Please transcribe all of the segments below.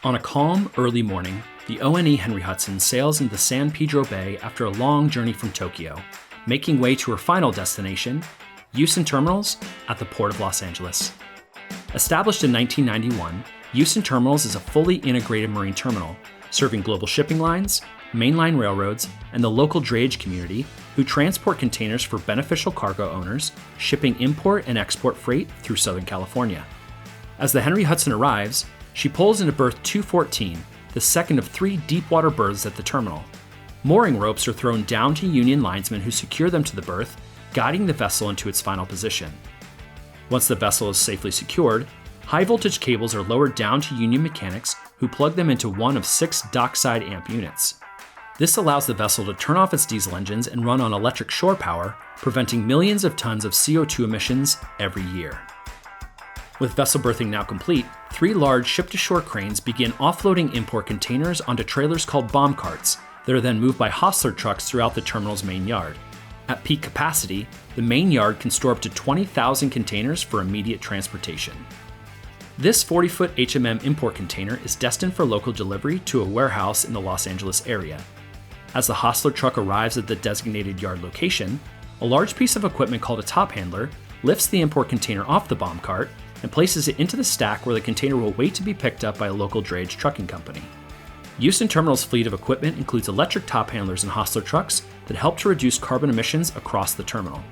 On a calm, early morning, the ONE Henry Hudson sails into San Pedro Bay after a long journey from Tokyo, making way to her final destination, Yusen Terminals at the Port of Los Angeles. Established in 1991, Yusen Terminals is a fully integrated marine terminal, serving global shipping lines, mainline railroads, and the local drayage community who transport containers for beneficial cargo owners, shipping import and export freight through Southern California. As the Henry Hudson arrives, she pulls into berth 214, the second of 3 deep-water berths at the terminal. Mooring ropes are thrown down to Union linesmen who secure them to the berth, guiding the vessel into its final position. Once the vessel is safely secured, high-voltage cables are lowered down to Union mechanics who plug them into one of 6 dockside amp units. This allows the vessel to turn off its diesel engines and run on electric shore power, preventing millions of tons of CO2 emissions every year. With vessel berthing now complete, 3 large ship-to-shore cranes begin offloading import containers onto trailers called bomb carts that are then moved by hostler trucks throughout the terminal's main yard. At peak capacity, the main yard can store up to 20,000 containers for immediate transportation. This 40-foot HMM import container is destined for local delivery to a warehouse in the Los Angeles area. As the hostler truck arrives at the designated yard location, a large piece of equipment called a top handler lifts the import container off the bomb cart and places it into the stack where the container will wait to be picked up by a local drayage trucking company. Yusen Terminals' fleet of equipment includes electric top handlers and hostler trucks that help to reduce carbon emissions across the terminal.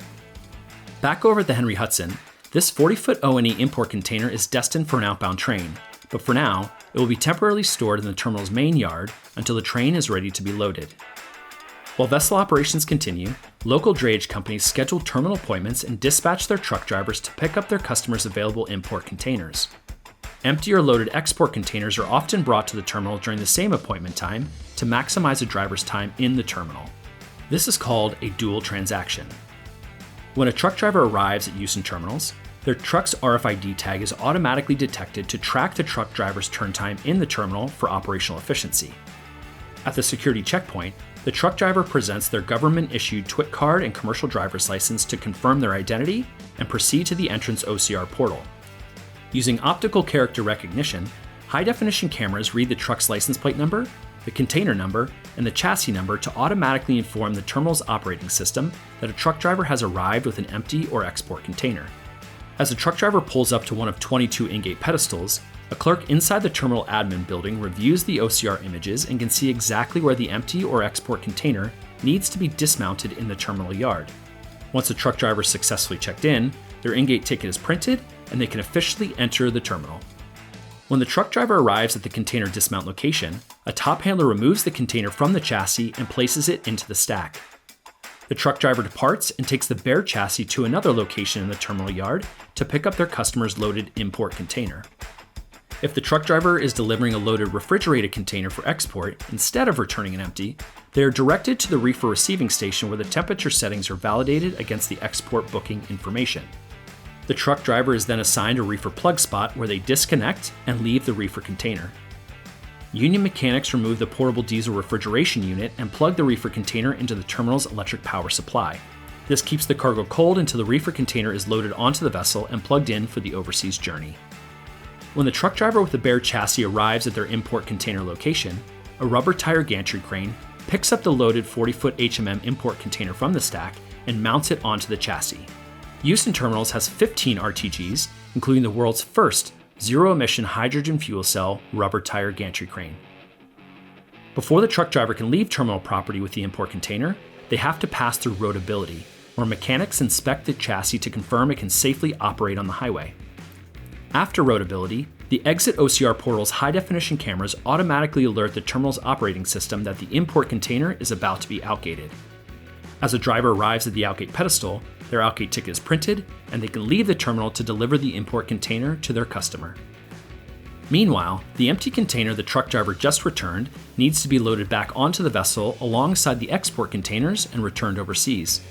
Back over at the Henry Hudson, this 40-foot ONE import container is destined for an outbound train, but for now, it will be temporarily stored in the terminal's main yard until the train is ready to be loaded. While vessel operations continue, local drayage companies schedule terminal appointments and dispatch their truck drivers to pick up their customers' available import containers. Empty or loaded export containers are often brought to the terminal during the same appointment time to maximize a driver's time in the terminal. This is called a dual transaction. When a truck driver arrives at Yusen Terminals, their truck's RFID tag is automatically detected to track the truck driver's turn time in the terminal for operational efficiency. At the security checkpoint, the truck driver presents their government-issued TWIC card and commercial driver's license to confirm their identity and proceed to the entrance OCR portal. Using optical character recognition, high-definition cameras read the truck's license plate number, the container number, and the chassis number to automatically inform the terminal's operating system that a truck driver has arrived with an empty or export container. As the truck driver pulls up to one of 22 in-gate pedestals, a clerk inside the terminal admin building reviews the OCR images and can see exactly where the empty or export container needs to be dismounted in the terminal yard. Once the truck driver is successfully checked in, their in-gate ticket is printed and they can officially enter the terminal. When the truck driver arrives at the container dismount location, a top handler removes the container from the chassis and places it into the stack. The truck driver departs and takes the bare chassis to another location in the terminal yard to pick up their customer's loaded import container. If the truck driver is delivering a loaded refrigerated container for export instead of returning an empty, they are directed to the reefer receiving station where the temperature settings are validated against the export booking information. The truck driver is then assigned a reefer plug spot where they disconnect and leave the reefer container. Union mechanics remove the portable diesel refrigeration unit and plug the reefer container into the terminal's electric power supply. This keeps the cargo cold until the reefer container is loaded onto the vessel and plugged in for the overseas journey. When the truck driver with the bare chassis arrives at their import container location, a rubber tire gantry crane picks up the loaded 40-foot HMM import container from the stack and mounts it onto the chassis. Yusen Terminals has 15 RTGs, including the world's first zero-emission hydrogen fuel cell rubber tire gantry crane. Before the truck driver can leave terminal property with the import container, they have to pass through roadability, where mechanics inspect the chassis to confirm it can safely operate on the highway. After roadability, the exit OCR portal's high-definition cameras automatically alert the terminal's operating system that the import container is about to be outgated. As a driver arrives at the outgate pedestal, their outgate ticket is printed, and they can leave the terminal to deliver the import container to their customer. Meanwhile, the empty container the truck driver just returned needs to be loaded back onto the vessel alongside the export containers and returned overseas.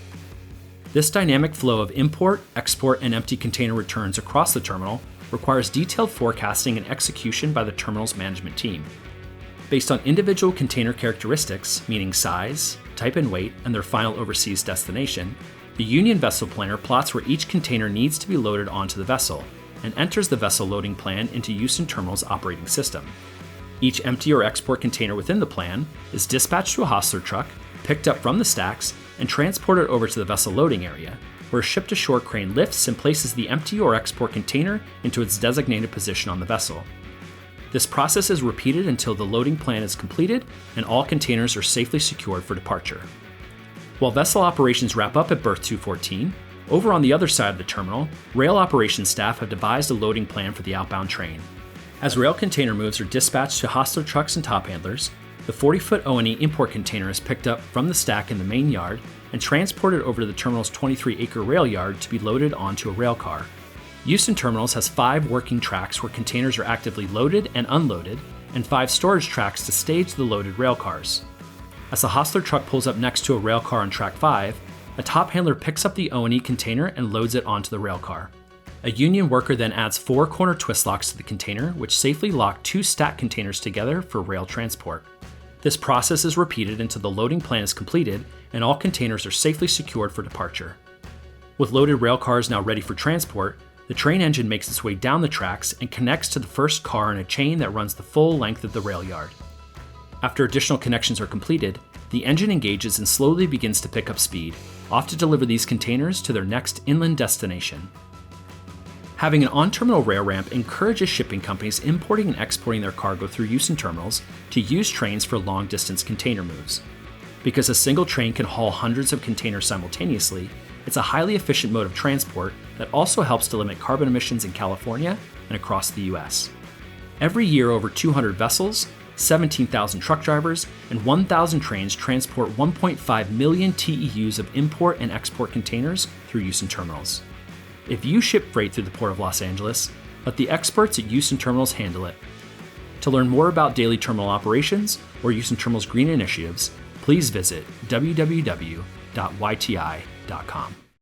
This dynamic flow of import, export, and empty container returns across the terminal requires detailed forecasting and execution by the terminal's management team. Based on individual container characteristics, meaning size, type and weight, and their final overseas destination, the Union Vessel Planner plots where each container needs to be loaded onto the vessel and enters the vessel loading plan into Yusen Terminals' operating system. Each empty or export container within the plan is dispatched to a hostler truck, picked up from the stacks, and transported over to the vessel loading area, where a ship-to-shore crane lifts and places the empty or export container into its designated position on the vessel. This process is repeated until the loading plan is completed and all containers are safely secured for departure. While vessel operations wrap up at berth 214, over on the other side of the terminal, rail operations staff have devised a loading plan for the outbound train. As rail container moves are dispatched to hostler trucks and top handlers, the 40-foot O&E import container is picked up from the stack in the main yard and transported over to the terminal's 23-acre rail yard to be loaded onto a rail car. Yusen Terminals has 5 working tracks where containers are actively loaded and unloaded, and 5 storage tracks to stage the loaded rail cars. As the hostler truck pulls up next to a rail car on track 5, a top handler picks up the O&E container and loads it onto the rail car. A union worker then adds 4 corner twist locks to the container, which safely lock 2 stack containers together for rail transport. This process is repeated until the loading plan is completed and all containers are safely secured for departure. With loaded rail cars now ready for transport, the train engine makes its way down the tracks and connects to the first car in a chain that runs the full length of the rail yard. After additional connections are completed, the engine engages and slowly begins to pick up speed, off to deliver these containers to their next inland destination. Having an on-terminal rail ramp encourages shipping companies importing and exporting their cargo through Yusen Terminals to use trains for long-distance container moves. Because a single train can haul hundreds of containers simultaneously, it's a highly efficient mode of transport that also helps to limit carbon emissions in California and across the US. Every year, over 200 vessels, 17,000 truck drivers, and 1,000 trains transport 1.5 million TEUs of import and export containers through Yusen Terminals. If you ship freight through the Port of Los Angeles, let the experts at Yusen Terminals handle it. To learn more about daily terminal operations or Yusen Terminals green initiatives, please visit www.yti.com.